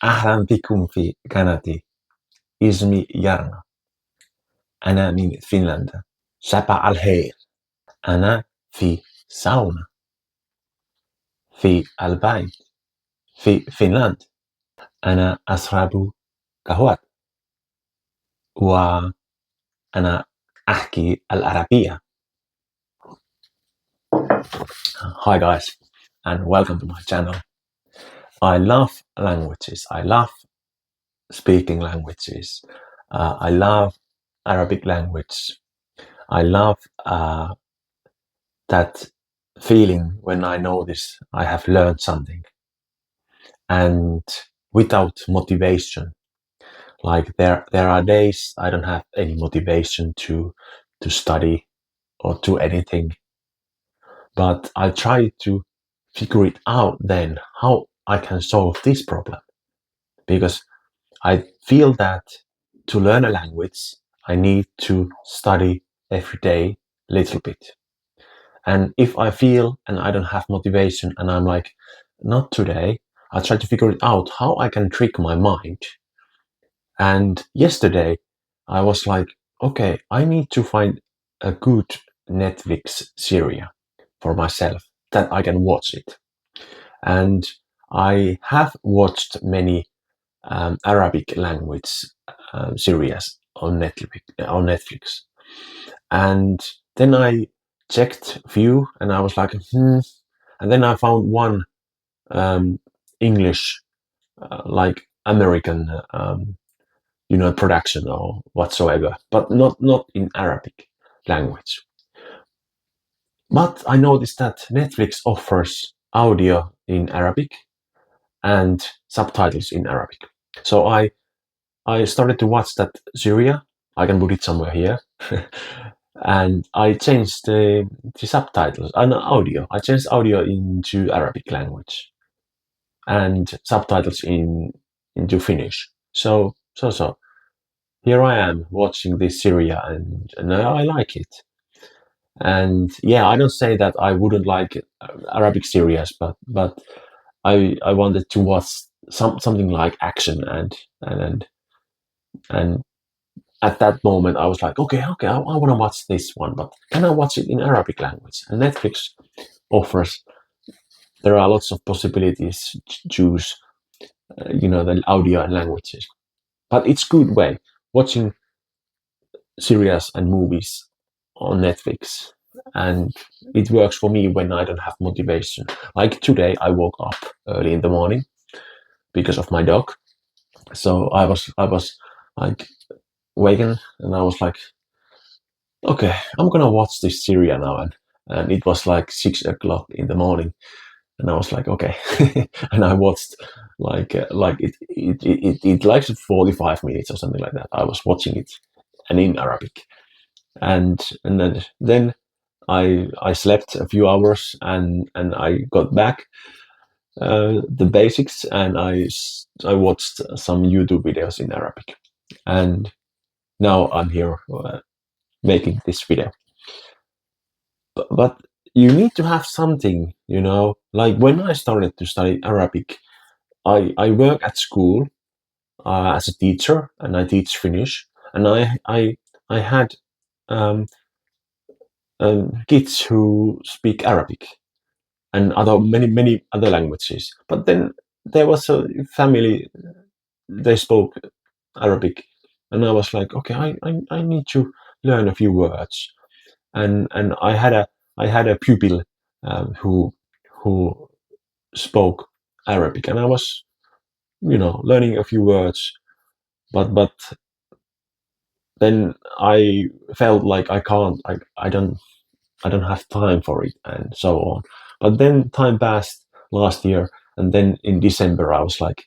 أهلا بكم في قناتي. اسمي يارنا. أنا من فنلندا. صباح الخير. أنا في ساونا في البيت في فنلند. أنا أشرب قهوة وأنا أحكي العربية. Hi guys and welcome to my channel. I love languages. I love speaking languages. I love Arabic language. I love that feeling when I notice I have learned something and without motivation. Like there are days I don't have any motivation to study or do anything, but I try to figure it out then how I can solve this problem, because I feel that to learn a language I need to study every day a little bit. And if I feel and I don't have motivation and I'm like, not today, I try to figure it out how I can trick my mind. And yesterday I was like, okay, I need to find a good Netflix series for myself that I can watch it. And I have watched many Arabic language series on Netflix. And then I checked a few and I was like, and then I found one English, like American, production or whatsoever, but not in Arabic language. But I noticed that Netflix offers audio in Arabic and subtitles in Arabic. So I started to watch that series. I can put it somewhere here. And I changed the subtitles and audio. I changed audio into Arabic language and subtitles into Finnish. So here I am watching this series and I like it. And yeah, I don't say that I wouldn't like Arabic series, but I wanted to watch something like action and at that moment I was like, okay, I want to watch this one, but can I watch it in Arabic language? And Netflix offers, there are lots of possibilities to choose, the audio and languages. But it's good way watching series and movies on Netflix, and it works for me when I don't have motivation. Like today, I woke up early in the morning because of my dog. So I was like waking, and I was like, okay, I'm gonna watch this series now, and it was like 6 o'clock in the morning, and I was like, okay, and I watched like it likes 45 minutes or something like that. I was watching it, and in Arabic, and then I slept a few hours and I got back the basics, and I watched some YouTube videos in Arabic, and now I'm here making this video. But you need to have something, like when I started to study Arabic, I work at school as a teacher, and I teach Finnish, and I had kids who speak Arabic and many other languages. But then there was a family, they spoke Arabic, and I was like, okay, I need to learn a few words, and I had a pupil who spoke Arabic, and I was learning a few words, but then I felt like I don't have time for it, and so on. But then time passed last year, and then in December I was like,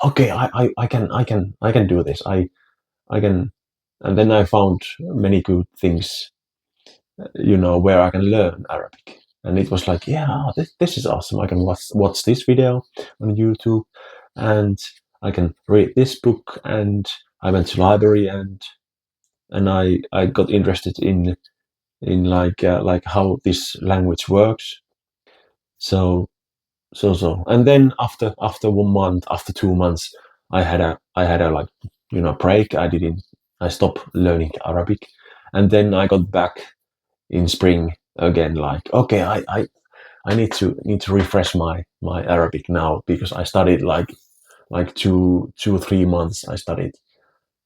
okay, I can do this. I can, and then I found many good things, where I can learn Arabic. And it was like, yeah, this is awesome. I can watch this video on YouTube, and I can read this book. And I went to library, and I got interested in like how this language works. So, and then after 1 month, after 2 months, I had a like break. I stopped learning Arabic, and then I got back in spring again. Like, okay, I need to refresh my Arabic now, because I studied like 2 or 3 months. I studied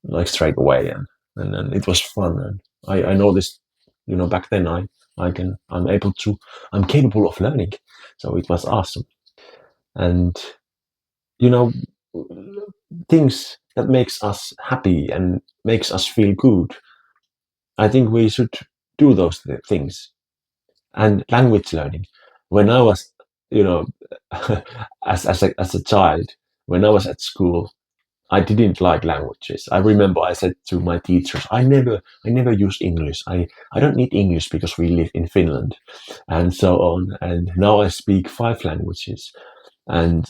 like straight away, and then it was fun. And I noticed, back then I'm able to, I'm capable of learning, so it was awesome. And you know things that makes us happy and makes us feel good, I think we should do those things. And language learning, when I was, you know as a child, when I was at school, I didn't like languages. I remember I said to my teachers, I never use English. I don't need English because we live in Finland, and so on. And now I speak 5 languages. And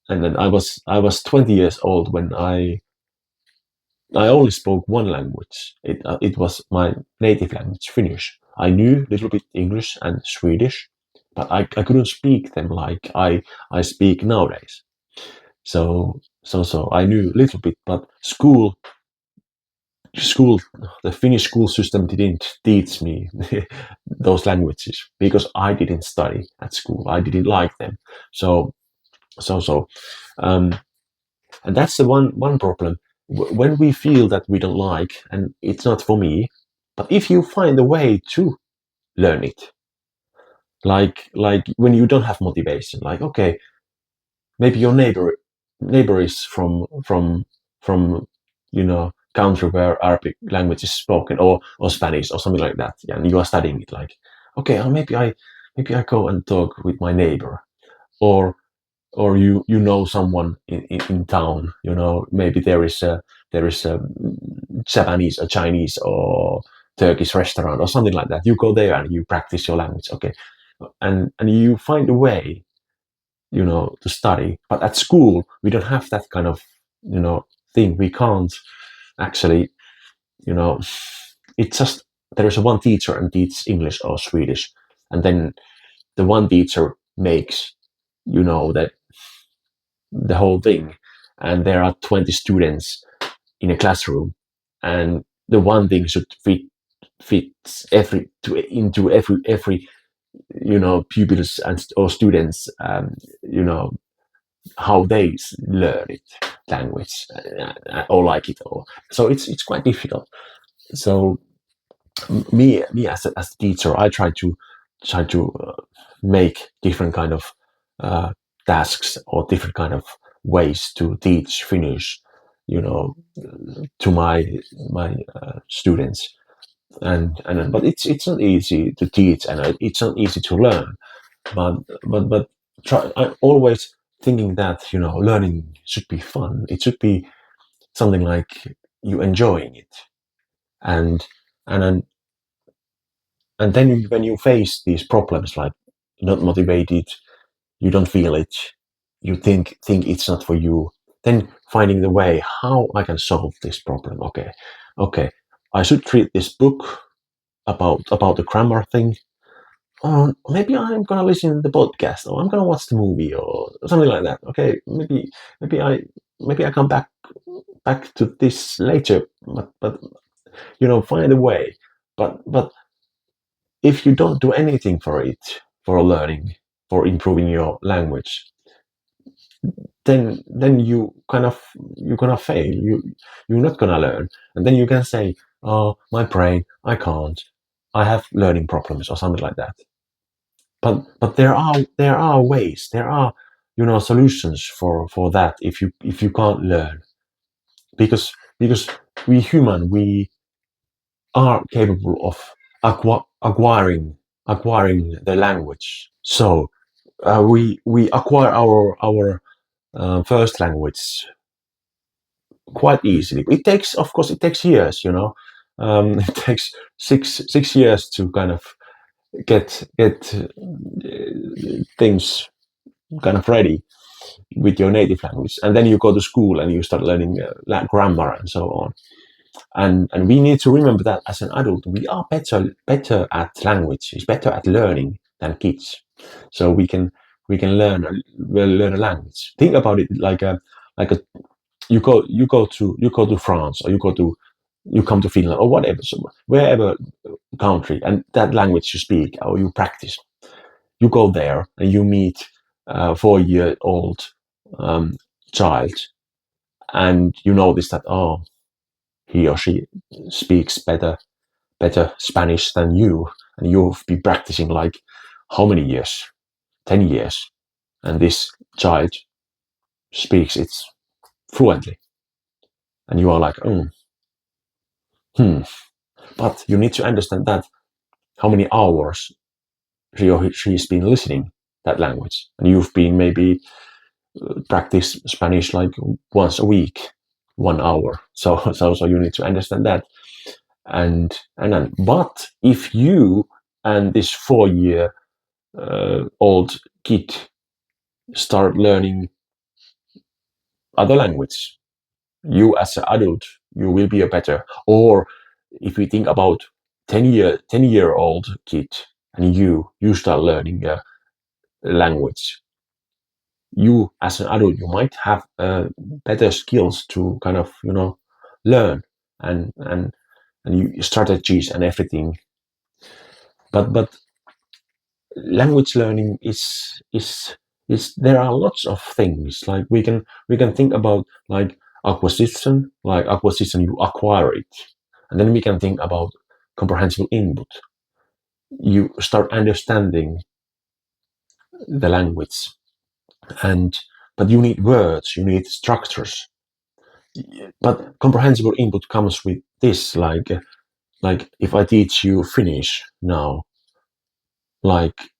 then I was 20 years old when I only spoke one language. It was my native language, Finnish. I knew a little bit English and Swedish, but I couldn't speak them like I speak nowadays. So I knew a little bit, but school, the Finnish school system didn't teach me those languages because I didn't study at school. I didn't like them. So so um, and that's the one problem. When we feel that we don't like and it's not for me, but if you find a way to learn it, like when you don't have motivation, like, okay, maybe your neighbor is from country where Arabic language is spoken, or Spanish or something like that, yeah, and you are studying it, like, okay, maybe I go and talk with my neighbor, or you know someone in town, maybe there is a Japanese or Chinese or Turkish restaurant or something like that. You go there and you practice your language, okay, and you find a way, to study. But at school, we don't have that kind of, thing. We can't actually, you know, it's just there is one teacher and teaches English or Swedish, and then the one teacher makes, that the whole thing, and there are 20 students in a classroom, and the one thing should fits into every pupils and or students, how they learn it, language, or like it, or so it's quite difficult. So me as a teacher, I try to make different kind of uh, tasks or different kind of ways to teach Finnish, you know, to my students. And but it's not easy to teach, and it's not easy to learn. But I always thinking that learning should be fun. It should be something like you enjoying it, and and then when you face these problems, like not motivated, you don't feel it, you think it's not for you, then finding the way how I can solve this problem. Okay, I should read this book about the grammar thing. Maybe I'm gonna listen to the podcast, or I'm gonna watch the movie, or something like that. Okay, maybe I maybe I come back to this later, but find a way. But if you don't do anything for it, for learning, for improving your language, then you're gonna fail. You're not gonna learn, and then you can say, "Oh, my brain, I can't. I have learning problems," or something like that. But there are ways, there are solutions for that, if you can't learn, because we human, we are capable of acquiring the language. So we acquire our first language quite easily. Of course, it takes years. It takes six years to kind of get things kind of ready with your native language, and then you go to school and you start learning grammar and so on. And we need to remember that as an adult, we are better at language, is better at learning than kids. So we can learn a language. Think about it like a you go to France, or you come to Finland, or whatever, so wherever country, and that language you speak or you practice, you go there and you meet a 4 year old um, child, and you notice that, oh, he or she speaks better Spanish than you, and you've been practicing like how many years? 10 years, and this child speaks it fluently, and you are like, oh, hmm. But you need to understand that how many hours she's been listening that language, and you've been maybe practice Spanish like once a week, 1 hour. So you need to understand that, and then. But if you and this 4 year old kid start learning other language, you as an adult, you will be a better. Or if we think about 10-year old kid, and you start learning a language, you as an adult, you might have better skills to kind of learn, and you strategies and everything. But language learning is there are lots of things, like we can think about, like acquisition, you acquire it, and then we can think about comprehensible input. You start understanding the language, and but you need words, you need structures. But comprehensible input comes with this, like if I teach you Finnish now, like,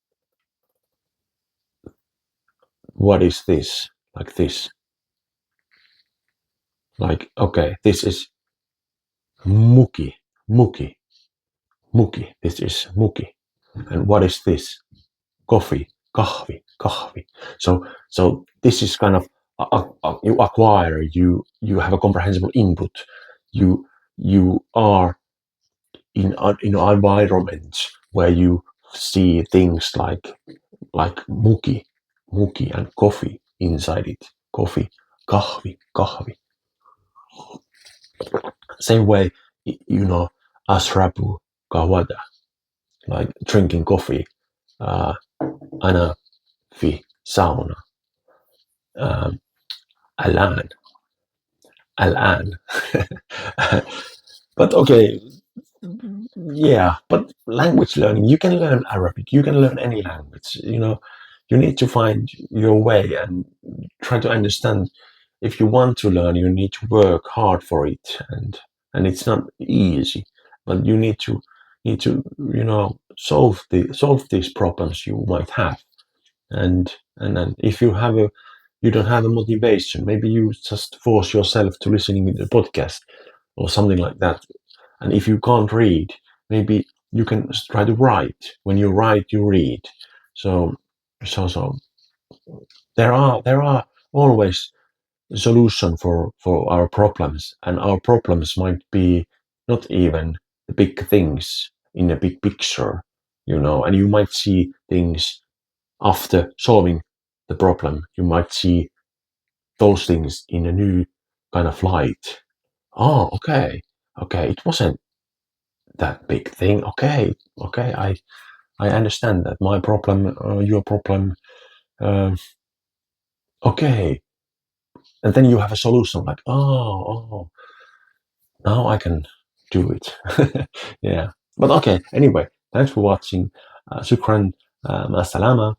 what is this? Like this. Like, okay, this is muki, muki, muki. This is muki. And what is this? Coffee, kahvi, kahvi. So this is kind of you acquire, you have a comprehensible input. You are in an environment where you see things like muki and coffee inside it. Coffee, kahvi, kahvi. Same way, asrapu kawada, like drinking coffee, ana fi sauna, um, alan, alan. But okay, yeah, but language learning, you can learn Arabic, you can learn any language. You need to find your way and try to understand. If you want to learn, you need to work hard for it, and it's not easy, but you need to solve these problems you might have. And then if you don't have a motivation, maybe you just force yourself to listening to the podcast or something like that. And if you can't read, maybe you can try to write. When you write, you read. So there are always a solution for our problems, and our problems might be not even the big things in a big picture, and you might see things after solving the problem. You might see those things in a new kind of light. Oh, okay, it wasn't that big thing. Okay, I understand that my problem, your problem. Uh, okay, and then you have a solution. Like, oh, now I can do it. Yeah, but okay. Anyway, thanks for watching. Shukran. Ma salama.